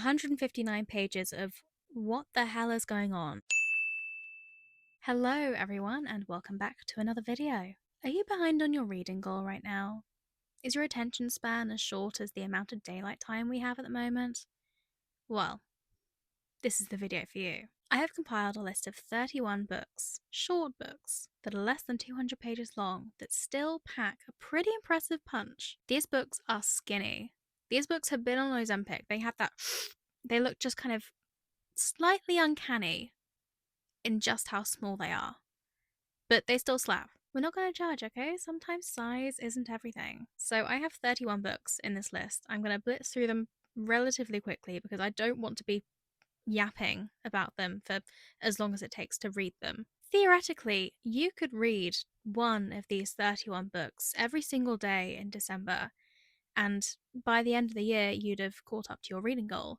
159 pages of what the hell is going on? Hello everyone and welcome back to another video. Are you behind on your reading goal right now? Is your attention span as short as the amount of daylight time we have at the moment? Well, this is the video for you. I have compiled a list of 31 books, short books, that are less than 200 pages long that still pack a pretty impressive punch. These books are skinny. These books have been on Ozempic. They have that they look just kind of slightly uncanny in just how small they are, but they still slap. We're not going to judge, okay? Sometimes size isn't everything. So I have 31 books in this list. I'm going to blitz through them relatively quickly because I don't want to be yapping about them for as long as it takes to read them. Theoretically, you could read one of these 31 books every single day in December, and by the end of the year, you'd have caught up to your reading goal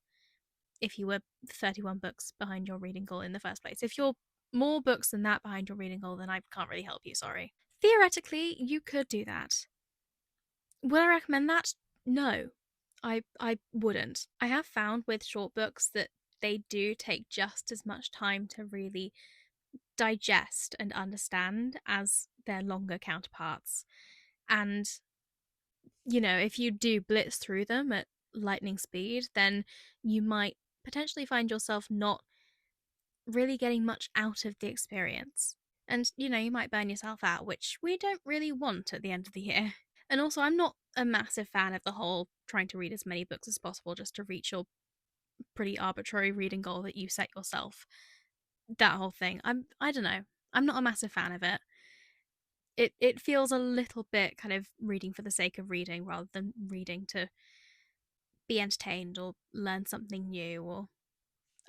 if you were 31 books behind your reading goal in the first place. If you're more books than that behind your reading goal, then I can't really help you, sorry. Theoretically, you could do that. Would I recommend that? No, I wouldn't. I have found with short books that they do take just as much time to really digest and understand as their longer counterparts. And, you know, if you do blitz through them at lightning speed, then you might potentially find yourself not really getting much out of the experience. And, you know, you might burn yourself out, which we don't really want at the end of the year. And also, I'm not a massive fan of the whole trying to read as many books as possible just to reach your pretty arbitrary reading goal that you set yourself. That whole thing. I don't know. I'm not a massive fan of it. It feels a little bit kind of reading for the sake of reading rather than reading to be entertained or learn something new or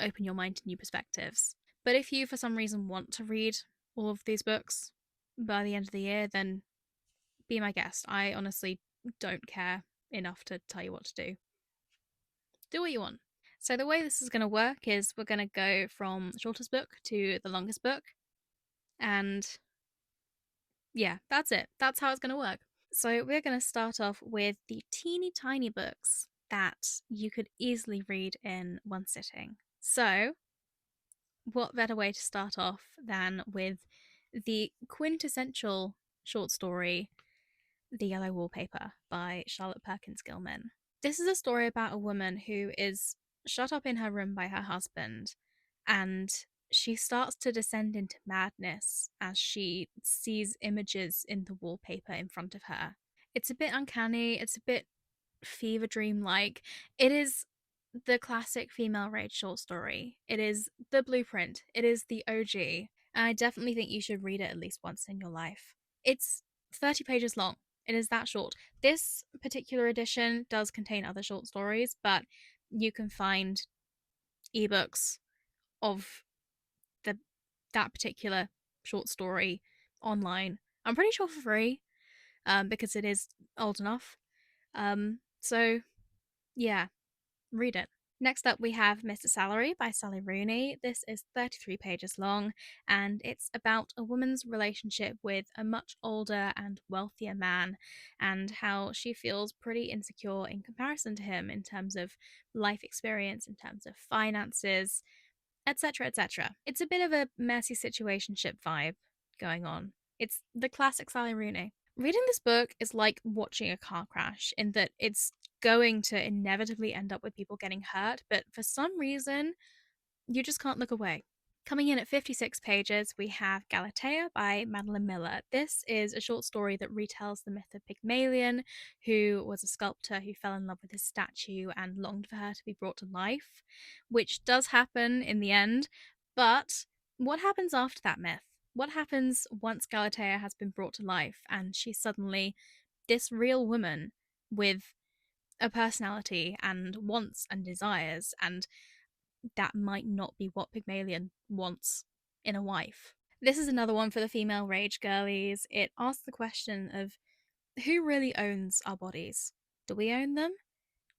open your mind to new perspectives. But if you, for some reason, want to read all of these books by the end of the year, then be my guest. I honestly don't care enough to tell you what to do. Do what you want. So, the way this is going to work is we're going to go from the shortest book to the longest book. And yeah, that's it. That's how it's going to work. So, we're going to start off with the teeny tiny books that you could easily read in one sitting. So, what better way to start off than with the quintessential short story, The Yellow Wallpaper by Charlotte Perkins Gilman. This is a story about a woman who is shut up in her room by her husband, and she starts to descend into madness as she sees images in the wallpaper in front of her. It's a bit uncanny, it's a bit fever dream like. It is the classic female rage short story. It is the blueprint. It is the OG. And I definitely think you should read it at least once in your life. It's 30 pages long. It is that short. This particular edition does contain other short stories, but you can find ebooks of the that particular short story online. I'm pretty sure for free, because it is old enough. So yeah, read it. Next up, we have Mr. Salary by Sally Rooney. This is 33 pages long, and it's about a woman's relationship with a much older and wealthier man, and how she feels pretty insecure in comparison to him in terms of life experience, in terms of finances, etc., etc. It's a bit of a messy situationship vibe going on. It's the classic Sally Rooney. Reading this book is like watching a car crash in that it's going to inevitably end up with people getting hurt, but for some reason, you just can't look away. Coming in at 56 pages, we have Galatea by Madeline Miller. This is a short story that retells the myth of Pygmalion, who was a sculptor who fell in love with his statue and longed for her to be brought to life, which does happen in the end. But what happens after that myth? What happens once Galatea has been brought to life and she's suddenly this real woman with a personality and wants and desires, and that might not be what Pygmalion wants in a wife. This is another one for the female rage girlies. It asks the question of who really owns our bodies? Do we own them?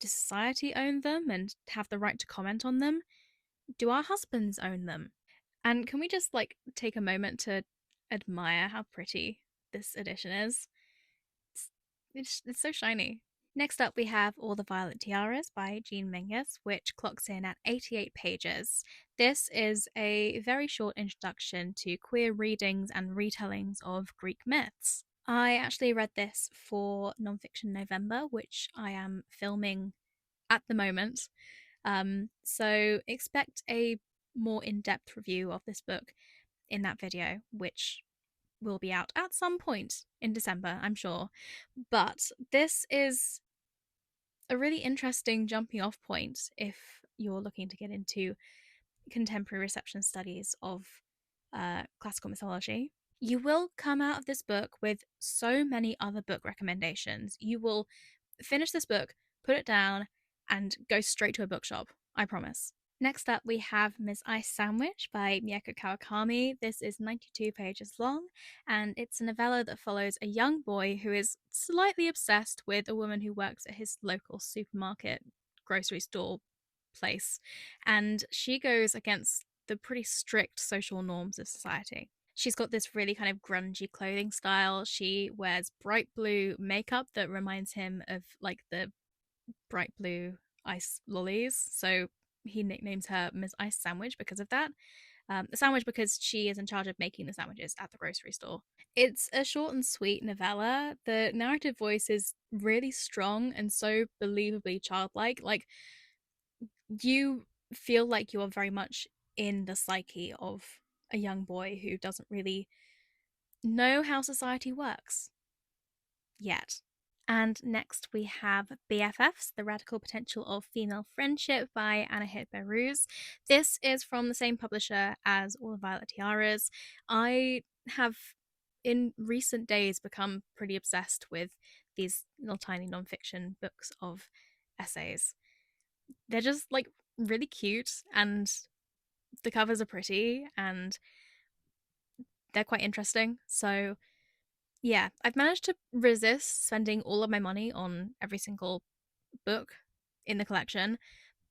Does society own them and have the right to comment on them? Do our husbands own them? And can we just take a moment to admire how pretty this edition is? It's so shiny. Next up, we have All the Violet Tiaras by Jean Mingus, which clocks in at 88 pages. This is a very short introduction to queer readings and retellings of Greek myths. I actually read this for Nonfiction November, which I am filming at the moment. So expect a more in depth review of this book in that video, which will be out at some point in December, I'm sure. But this is a really interesting jumping off point if you're looking to get into contemporary reception studies of classical mythology. You will come out of this book with so many other book recommendations. You will finish this book, put it down, and go straight to a bookshop. I promise. Next up, we have Ms. Ice Sandwich by Mieko Kawakami. This is 92 pages long, and it's a novella that follows a young boy who is slightly obsessed with a woman who works at his local supermarket, grocery store place, and she goes against the pretty strict social norms of society. She's got this really kind of grungy clothing style. She wears bright blue makeup that reminds him of like the bright blue ice lollies. So he nicknames her Miss Ice Sandwich because of that. The sandwich because she is in charge of making the sandwiches at the grocery store. It's a short and sweet novella. The narrative voice is really strong and so believably childlike. Like, you feel like you are very much in the psyche of a young boy who doesn't really know how society works yet. And next we have BFFs, The Radical Potential of Female Friendship by Anahit Behrooz. This is from the same publisher as All the Violet Tiaras. I have in recent days become pretty obsessed with these little tiny nonfiction books of essays. They're just like really cute and the covers are pretty and they're quite interesting. So yeah, I've managed to resist spending all of my money on every single book in the collection,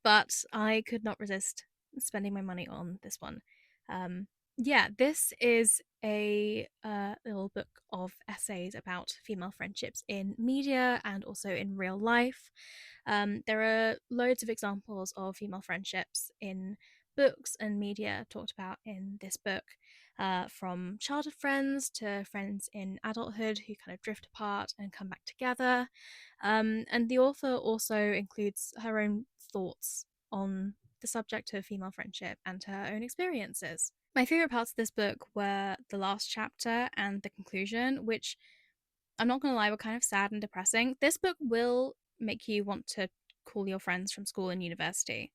but I could not resist spending my money on this one. Yeah, this is a little book of essays about female friendships in media and also in real life. There are loads of examples of female friendships in books and media talked about in this book, from childhood friends to friends in adulthood who kind of drift apart and come back together. And the author also includes her own thoughts on the subject of female friendship and her own experiences. My favourite parts of this book were the last chapter and the conclusion, which I'm not gonna lie, were kind of sad and depressing. This book will make you want to call your friends from school and university.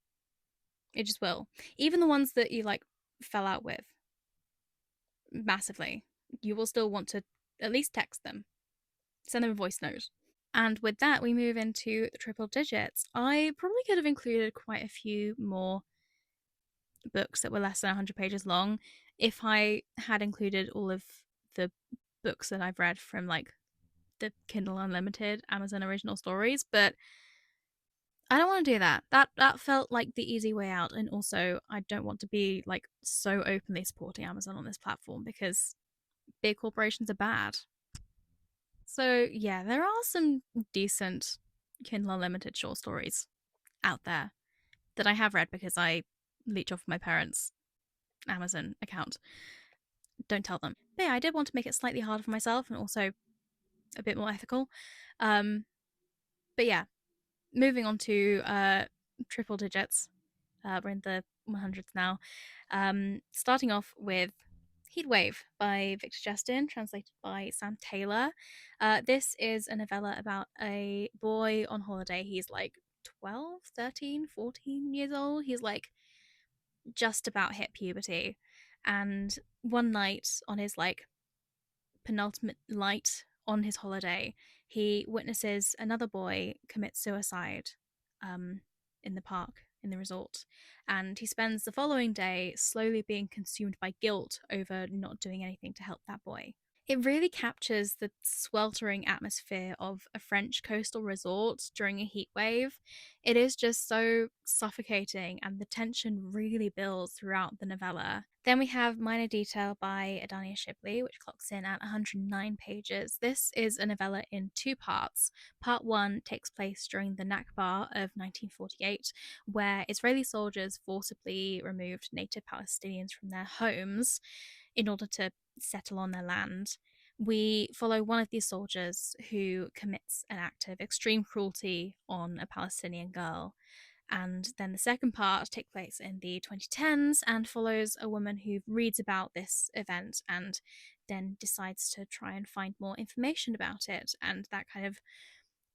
It just will. Even the ones that you like fell out with massively. You will still want to at least text them, send them a voice note. And with that, we move into the triple digits. I probably could have included quite a few more books that were less than 100 pages long if I had included all of the books that I've read from like the Kindle Unlimited Amazon original stories, but I don't want to do that. That felt like the easy way out, and also I don't want to be like so openly supporting Amazon on this platform because big corporations are bad. So yeah, there are some decent Kindle Unlimited short stories out there that I have read because I leech off my parents' Amazon account. Don't tell them. But yeah, I did want to make it slightly harder for myself and also a bit more ethical. But yeah, moving on to triple digits. We're in the 100s now. Starting off with Heatwave by Victor Justin, translated by Sam Taylor. This is a novella about a boy on holiday. He's like 12, 13, 14 years old. He's like just about hit puberty. And one night on his like penultimate night on his holiday, he witnesses another boy commit suicide um, in the park, in the resort. And he spends the following day slowly being consumed by guilt over not doing anything to help that boy. It really captures the sweltering atmosphere of a French coastal resort during a heat wave. It is just so suffocating, and the tension really builds throughout the novella. Then we have Minor Detail by Adania Shibley, which clocks in at 109 pages. This is a novella in two parts. Part one takes place during the Nakba of 1948, where Israeli soldiers forcibly removed native Palestinians from their homes in order to settle on their land. We follow one of these soldiers who commits an act of extreme cruelty on a Palestinian girl. And then the second part takes place in the 2010s and follows a woman who reads about this event and then decides to try and find more information about it. And that kind of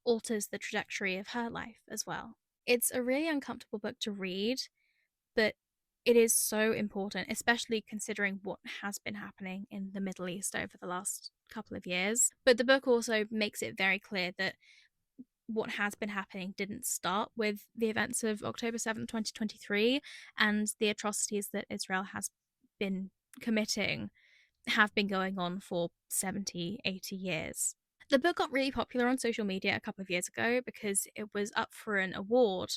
alters the trajectory of her life as well. It's a really uncomfortable book to read, but it is so important, especially considering what has been happening in the Middle East over the last couple of years. But the book also makes it very clear that what has been happening didn't start with the events of October 7th, 2023, and the atrocities that Israel has been committing have been going on for 70, 80 years. The book got really popular on social media a couple of years ago because it was up for an award.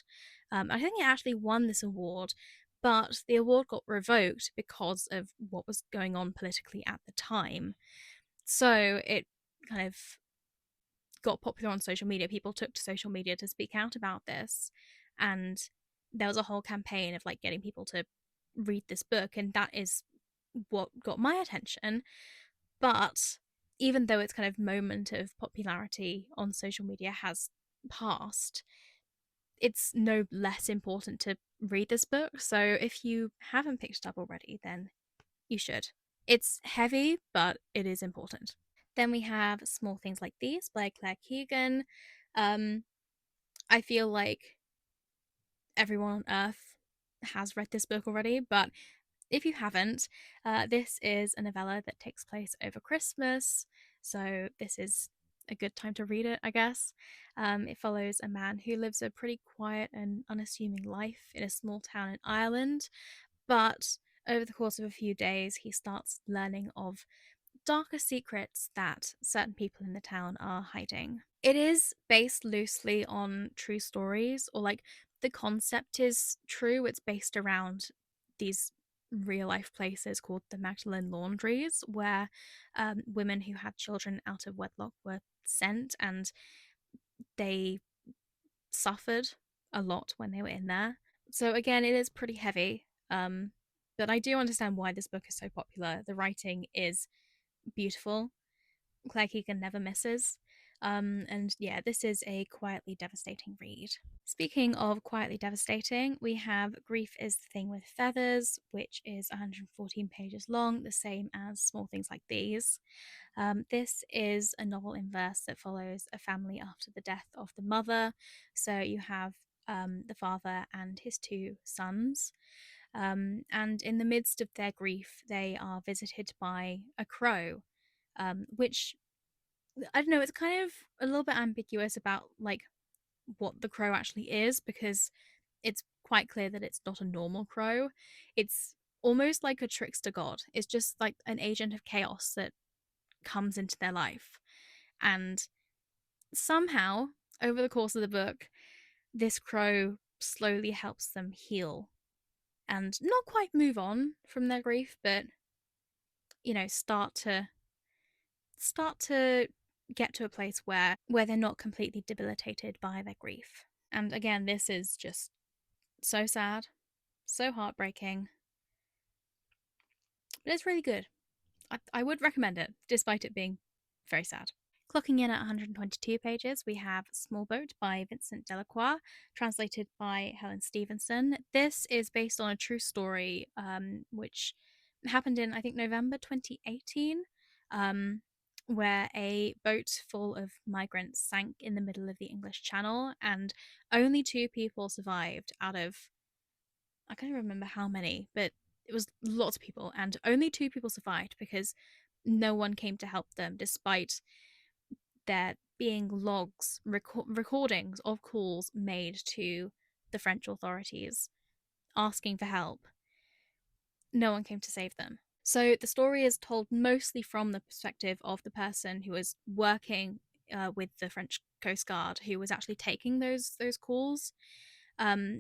I think it actually won this award, but the award got revoked because of what was going on politically at the time. So it kind of got popular on social media. People took to social media to speak out about this, and there was a whole campaign of like getting people to read this book, and that is what got my attention. But even though its kind of moment of popularity on social media has passed, it's no less important to read this book. So if you haven't picked it up already, then you should. It's heavy, but it is important. Then we have Small Things Like These by Claire Keegan. Um, I feel like everyone on earth has read this book already, but if you haven't, this is a novella that takes place over Christmas, so this is a good time to read it, I guess. It follows a man who lives a pretty quiet and unassuming life in a small town in Ireland, but over the course of a few days, he starts learning of darker secrets that certain people in the town are hiding. It is based loosely on true stories, or like the concept is true. It's based around these real life places called the Magdalen Laundries, where women who had children out of wedlock were sent, and they suffered a lot when they were in there. So again, it is pretty heavy. But I do understand why this book is so popular. The writing is beautiful. Claire Keegan never misses. And yeah, this is a quietly devastating read. Speaking of quietly devastating, we have Grief is the Thing with Feathers, which is 114 pages long, the same as Small Things Like These. This is a novel in verse that follows a family after the death of the mother. So you have the father and his two sons. And in the midst of their grief, they are visited by a crow, which I don't know, it's kind of a little bit ambiguous about like what the crow actually is, because it's quite clear that it's not a normal crow. It's almost like a trickster god. It's just like an agent of chaos that comes into their life. And somehow, over the course of the book, this crow slowly helps them heal and not quite move on from their grief, but start to get to a place where they're not completely debilitated by their grief. And again, this is just so sad, so heartbreaking, but it's really good. I would recommend it, despite it being very sad. Clocking in at 122 pages, we have Small Boat by Vincent Delacroix, translated by Helen Stevenson. This is based on a true story, which happened in, I think, November 2018, where a boat full of migrants sank in the middle of the English Channel, and only two people survived out of, I can't remember how many, but it was lots of people, and only two people survived because no one came to help them, despite there being logs, recordings of calls made to the French authorities asking for help. No one came to save them. So the story is told mostly from the perspective of the person who was working with the French Coast Guard, who was actually taking those calls um,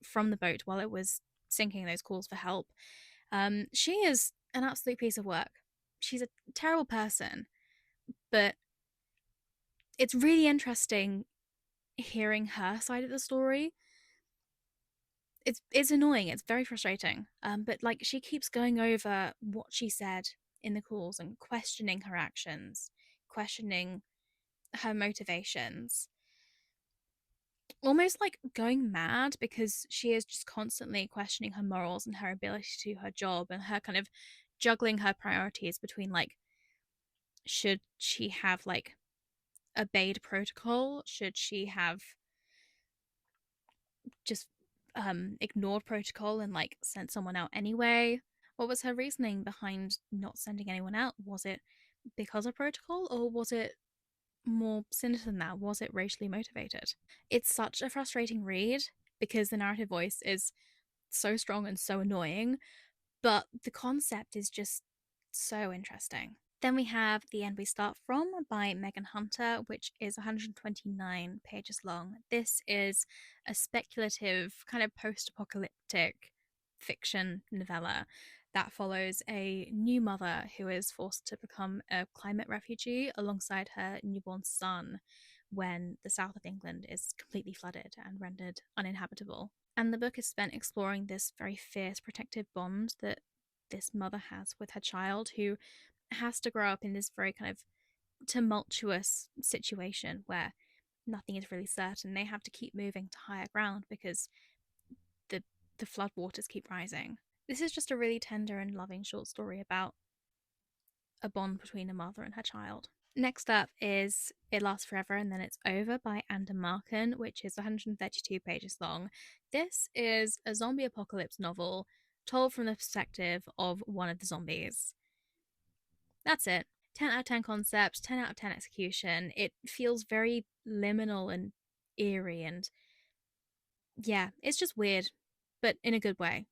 from the boat while it was sinking those calls for help. She is an absolute piece of work. She's a terrible person, but it's really interesting hearing her side of the story. It's annoying. It's very frustrating. But like she keeps going over what she said in the calls and questioning her actions, questioning her motivations, almost like going mad because she is just constantly questioning her morals and her ability to do her job and her kind of juggling her priorities between like should she have like obeyed protocol, should she have just ignored protocol and like sent someone out anyway. What was her reasoning behind not sending anyone out? Was it because of protocol or was it more sinister than that? Was it racially motivated? It's such a frustrating read because the narrative voice is so strong and so annoying, but the concept is just so interesting. Then we have The End We Start From by Megan Hunter, which is 129 pages long. This is a speculative, kind of post apocalyptic fiction novella that follows a new mother who is forced to become a climate refugee alongside her newborn son when the south of England is completely flooded and rendered uninhabitable. And the book is spent exploring this very fierce protective bond that this mother has with her child, who has to grow up in this very kind of tumultuous situation where nothing is really certain. They have to keep moving to higher ground because the the flood waters keep rising. This is just a really tender and loving short story about a bond between a mother and her child. Next up is It Lasts Forever and Then It's Over by Anda Markin, which is 132 pages long. This is a zombie apocalypse novel told from the perspective of one of the zombies. That's it. 10 out of 10 concept, 10 out of 10 execution. It feels very liminal and eerie, and yeah, it's just weird, but in a good way.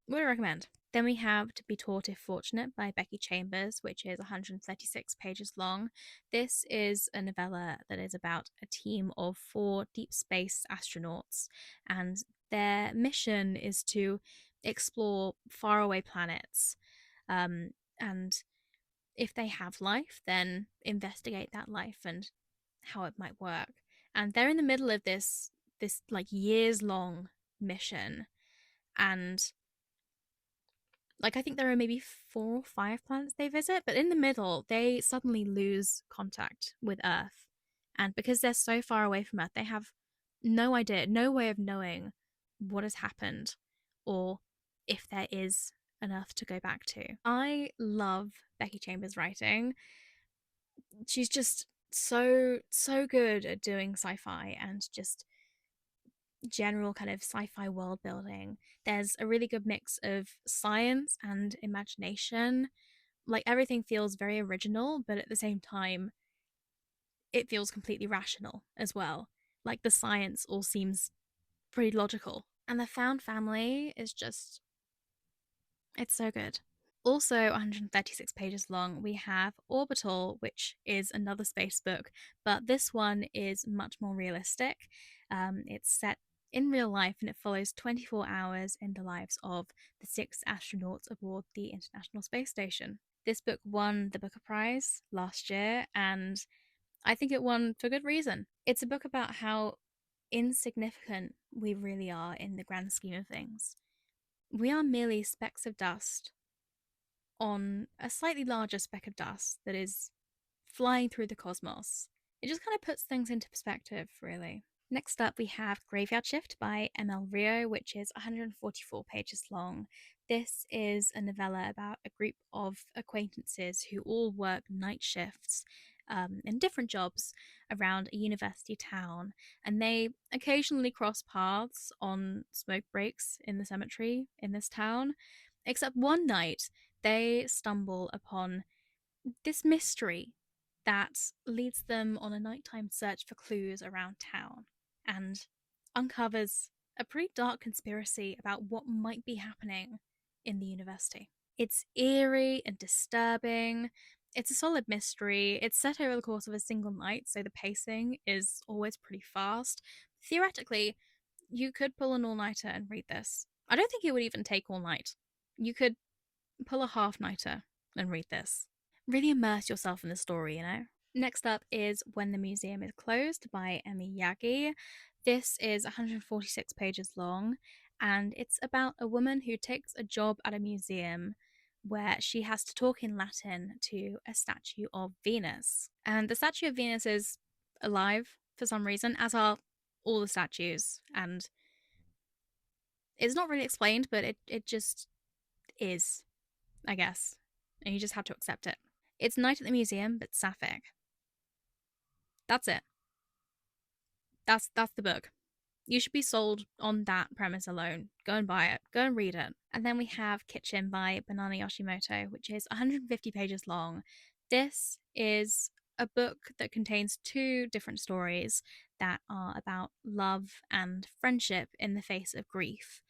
Would recommend. Then we have To Be Taught If Fortunate by Becky Chambers, which is 136 pages long. This is a novella that is about a team of 4 deep space astronauts, and their mission is to explore faraway planets. And if they have life, then investigate that life and how it might work. And they're in the middle of this like years long mission, and like I think there are maybe 4 or 5 planets they visit, but in the middle they suddenly lose contact with Earth. And because they're so far away from Earth, they have no idea, no way of knowing what has happened or if there is an Earth to go back to. I love Becky Chambers' writing. She's just so good at doing sci-fi and just general kind of sci-fi world building. There's a really good mix of science and imagination. Like everything feels very original, but at the same time it feels completely rational as well. Like the science all seems pretty logical. And the found family is just, it's so good. Also 136 pages long, we have Orbital, which is another space book, but this one is much more realistic. It's set in real life and it follows 24 hours in the lives of the 6 astronauts aboard the International Space Station. This book won the Booker Prize last year, and I think it won for good reason. It's a book about how insignificant we really are in the grand scheme of things. We are merely specks of dust on a slightly larger speck of dust that is flying through the cosmos. It just kind of puts things into perspective, really. Next up, we have Graveyard Shift by ML Rio, which is 144 pages long. This is a novella about a group of acquaintances who all work night shifts in different jobs around a university town, and they occasionally cross paths on smoke breaks in the cemetery in this town. Except one night, they stumble upon this mystery that leads them on a nighttime search for clues around town and uncovers a pretty dark conspiracy about what might be happening in the university. It's eerie and disturbing. It's a solid mystery. It's set over the course of a single night, so the pacing is always pretty fast. Theoretically, you could pull an all nighter and read this. I don't think it would even take all night. You could pull a half nighter and read this. Really immerse yourself in the story, you know? Next up is When the Museum is Closed by Emi Yagi. This is 146 pages long, and it's about a woman who takes a job at a museum where she has to talk in Latin to a statue of Venus. And the statue of Venus is alive for some reason, as are all the statues. And it's not really explained, but it just is, I guess. And you just have to accept it. It's night at the museum, but sapphic. That's it. That's the book. You should be sold on that premise alone. Go and buy it. Go and read it. And then we have Kitchen by Banana Yoshimoto, which is 150 pages long. This is a book that contains two different stories that are about love and friendship in the face of grief.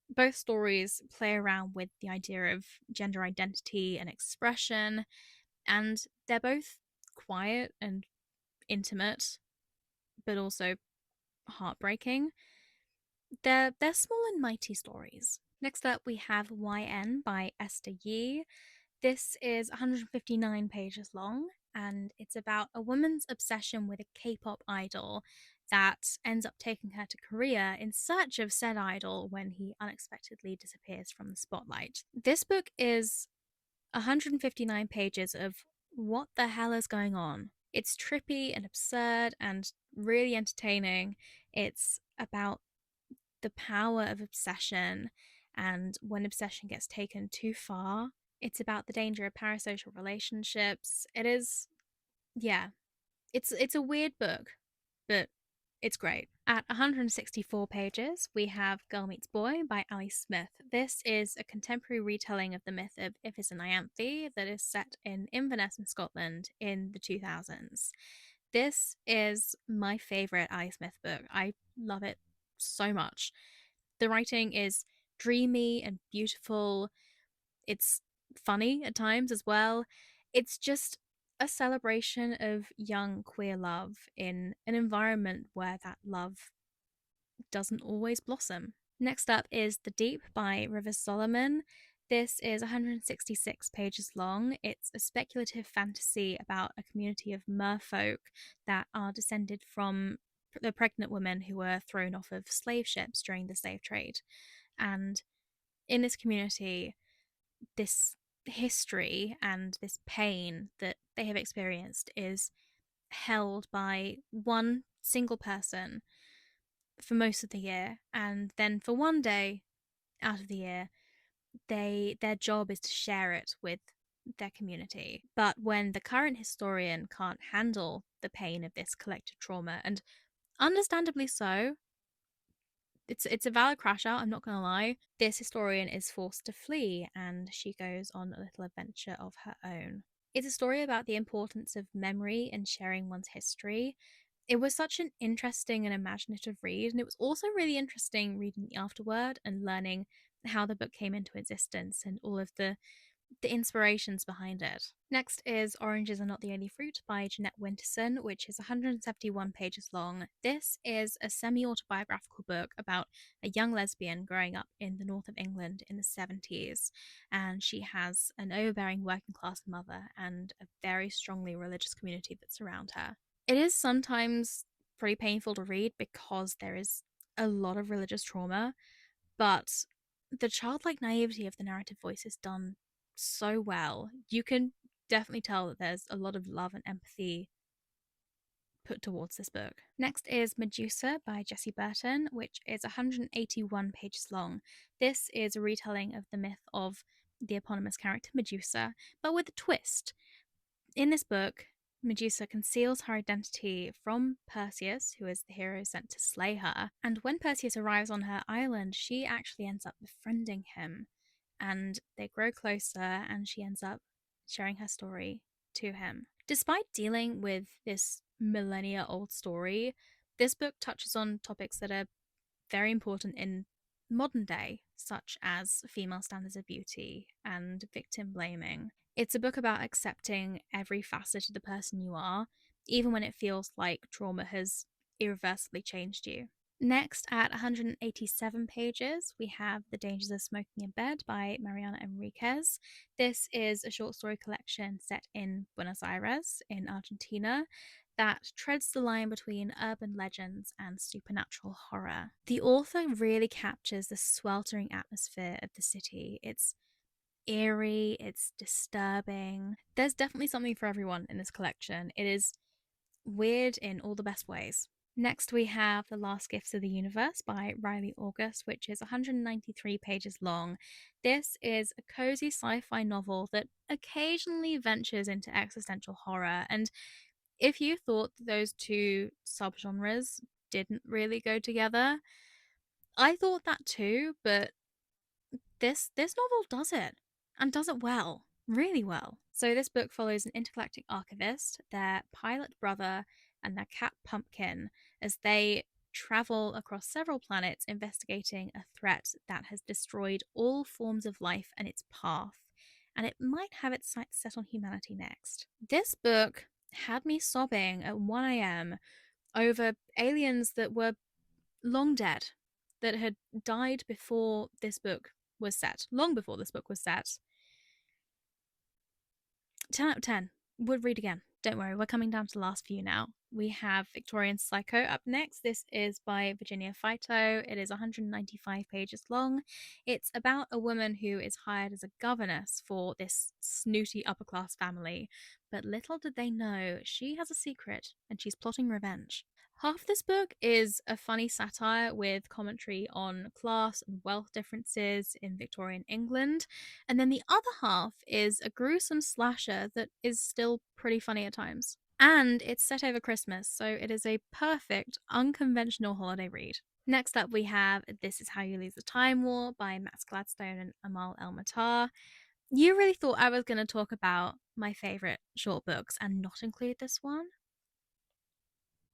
Both stories play around with the idea of gender identity and expression, and they're both quiet and intimate, but also heartbreaking. They're small and mighty stories. Next up, we have YN by Esther Yi. This is 159 pages long, and it's about a woman's obsession with a K-pop idol that ends up taking her to Korea in search of said idol when he unexpectedly disappears from the spotlight. This book is 159 pages of what the hell is going on. It's trippy and absurd and really entertaining. It's about the power of obsession and when obsession gets taken too far. It's about the danger of parasocial relationships. It is, yeah, it's a weird book, but it's great. At 164 pages, we have Girl Meets Boy by Ali Smith. This is a contemporary retelling of the myth of Iphis and Ianthe that is set in Inverness in Scotland in the 2000s. This is my favourite Ali Smith book. I love it so much. The writing is dreamy and beautiful. It's funny at times as well. It's just a celebration of young queer love in an environment where that love doesn't always blossom. Next up is The Deep by Rivers Solomon. This is 166 pages long. It's a speculative fantasy about a community of merfolk that are descended from the pregnant women who were thrown off of slave ships during the slave trade. And in this community, this history and this pain that they have experienced is held by one single person for most of the year, and then for one day out of the year their job is to share it with their community. But when the current historian can't handle the pain of this collective trauma, and understandably so, it's a valid crash out, I'm not gonna lie, this historian is forced to flee and she goes on a little adventure of her own. It's a story about the importance of memory and sharing one's history. It was such an interesting and imaginative read, and it was also really interesting reading the afterword and learning how the book came into existence and all of the inspirations behind it. Next is Oranges Are Not the Only Fruit by Jeanette Winterson, which is 171 pages long. This is a semi-autobiographical book about a young lesbian growing up in the north of England in the 70s, and she has an overbearing working class mother and a very strongly religious community that's around her. It is sometimes pretty painful to read because there is a lot of religious trauma, but the childlike naivety of the narrative voice is done so well. You can definitely tell that there's a lot of love and empathy put towards this book. Next is Medusa by Jessie Burton, which is 181 pages long. This is a retelling of the myth of the eponymous character Medusa, but with a twist. In this book, Medusa conceals her identity from Perseus, who is the hero sent to slay her. And when Perseus arrives on her island, she actually ends up befriending him. And they grow closer, and she ends up sharing her story to him. Despite dealing with this millennia old story, this book touches on topics that are very important in modern day, such as female standards of beauty and victim blaming. It's a book about accepting every facet of the person you are, even when it feels like trauma has irreversibly changed you. Next, at 187 pages, we have The Dangers of Smoking in Bed by Mariana Enriquez. This is a short story collection set in Buenos Aires, in Argentina, that treads the line between urban legends and supernatural horror. The author really captures the sweltering atmosphere of the city. It's eerie, it's disturbing. There's definitely something for everyone in this collection. It is weird in all the best ways. Next, we have The Last Gifts of the Universe by Riley August, which is 193 pages long. This is a cozy sci fi novel that occasionally ventures into existential horror. And if you thought that those two subgenres didn't really go together, I thought that too, but this novel does it, and does it well, really well. So this book follows an intergalactic archivist, their pilot brother, and their cat Pumpkin as they travel across several planets investigating a threat that has destroyed all forms of life and its path, and it might have its sights set on humanity next. This book had me sobbing at 1 a.m. over aliens that were long dead, that had died before this book was set, long before this book was set. 10 out of 10. Would read again. Don't worry, we're coming down to the last few now. We have Victorian Psycho up next. This is by Virginia Fito. It is 195 pages long. It's about a woman who is hired as a governess for this snooty upper class family. But little did they know, she has a secret and she's plotting revenge. Half this book is a funny satire with commentary on class and wealth differences in Victorian England, and then the other half is a gruesome slasher that is still pretty funny at times. And it's set over Christmas, so it is a perfect, unconventional holiday read. Next up, we have This Is How You Lose the Time War by Max Gladstone and Amal El Matar. You really thought I was going to talk about my favourite short books and not include this one?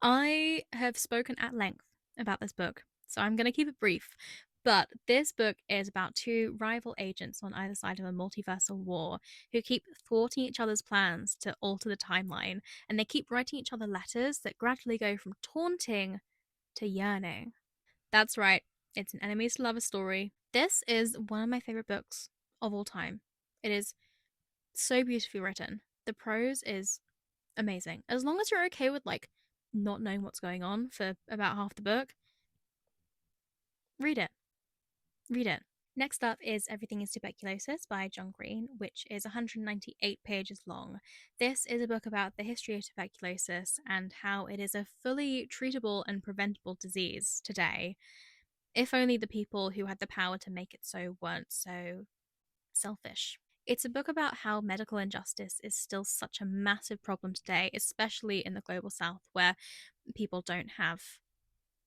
I have spoken at length about this book, so I'm going to keep it brief. But this book is about two rival agents on either side of a multiversal war who keep thwarting each other's plans to alter the timeline, and they keep writing each other letters that gradually go from taunting to yearning. That's right, it's an enemies to lovers story. This is one of my favorite books of all time. It is so beautifully written. The prose is amazing. As long as you're okay with like not knowing what's going on for about half the book, read it. Read it. Next up is Everything is Tuberculosis by John Green, which is 198 pages long. This is a book about the history of tuberculosis and how it is a fully treatable and preventable disease today, if only the people who had the power to make it so weren't so selfish. It's a book about how medical injustice is still such a massive problem today, especially in the global south, where people don't have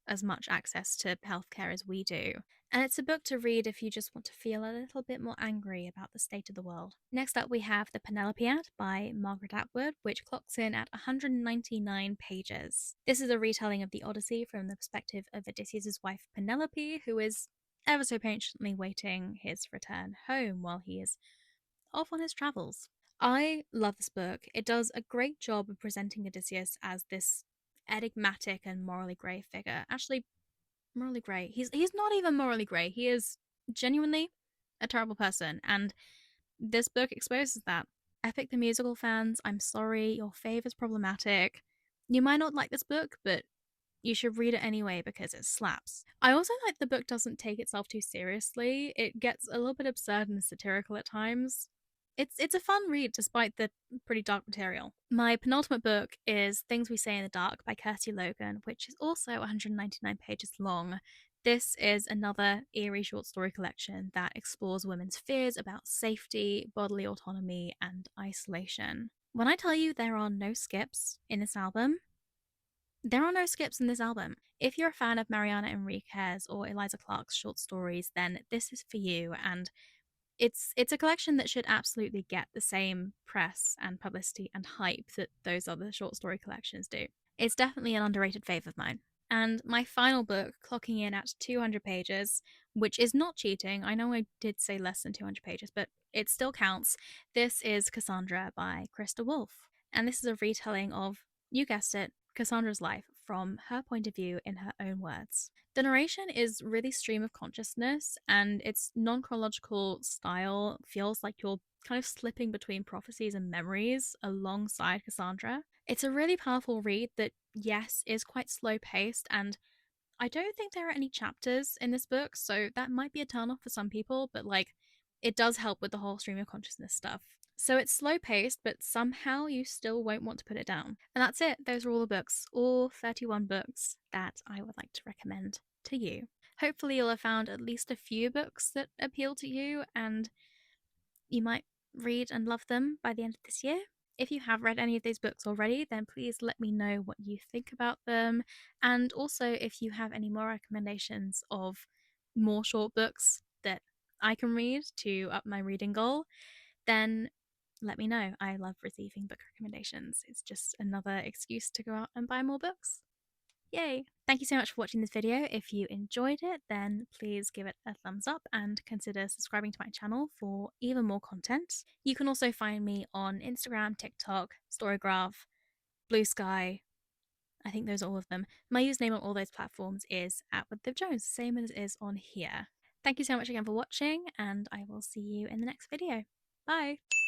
as much access to healthcare as we do. And it's a book to read if you just want to feel a little bit more angry about the state of the world. Next up, we have The Penelopiad by Margaret Atwood, which clocks in at 199 pages. This is a retelling of the Odyssey from the perspective of Odysseus' wife Penelope, who is ever so patiently waiting his return home while he is off on his travels. I love this book. It does a great job of presenting Odysseus as this enigmatic and morally grey figure. Actually, morally grey. He's not even morally grey. He is genuinely a terrible person, and this book exposes that. Epic the Musical fans, I'm sorry, your fave is problematic. You might not like this book, but you should read it anyway because it slaps. I also like the book doesn't take itself too seriously. It gets a little bit absurd and satirical at times. It's a fun read despite the pretty dark material. My penultimate book is Things We Say in the Dark by Kirsty Logan, which is also 199 pages long. This is another eerie short story collection that explores women's fears about safety, bodily autonomy, and isolation. When I tell you there are no skips in this album, there are no skips in this album. If you're a fan of Mariana Enriquez or Eliza Clark's short stories, then this is for you, and it's a collection that should absolutely get the same press and publicity and hype that those other short story collections do. It's definitely an underrated fave of mine. And my final book, clocking in at 200 pages, which is not cheating. I know I did say less than 200 pages, but it still counts. This is Cassandra by Krista Wolf, and this is a retelling of, you guessed it, Cassandra's life from her point of view in her own words. The narration is really stream of consciousness, and its non chronological style feels like you're kind of slipping between prophecies and memories alongside Cassandra. It's a really powerful read that, yes, is quite slow paced, and I don't think there are any chapters in this book, so that might be a turnoff for some people, but like, it does help with the whole stream of consciousness stuff. So it's slow paced, but somehow you still won't want to put it down. And that's it. Those are all the books, all 31 books that I would like to recommend to you. Hopefully, you'll have found at least a few books that appeal to you, and you might read and love them by the end of this year. If you have read any of these books already, then please let me know what you think about them. And also, if you have any more recommendations of more short books that I can read to up my reading goal, then let me know. I love receiving book recommendations. It's just another excuse to go out and buy more books. Yay! Thank you so much for watching this video. If you enjoyed it, then please give it a thumbs up and consider subscribing to my channel for even more content. You can also find me on Instagram, TikTok, Storygraph, Blue Sky. I think those are all of them. My username on all those platforms is @WithLivJones, same as it is on here. Thank you so much again for watching, and I will see you in the next video. Bye!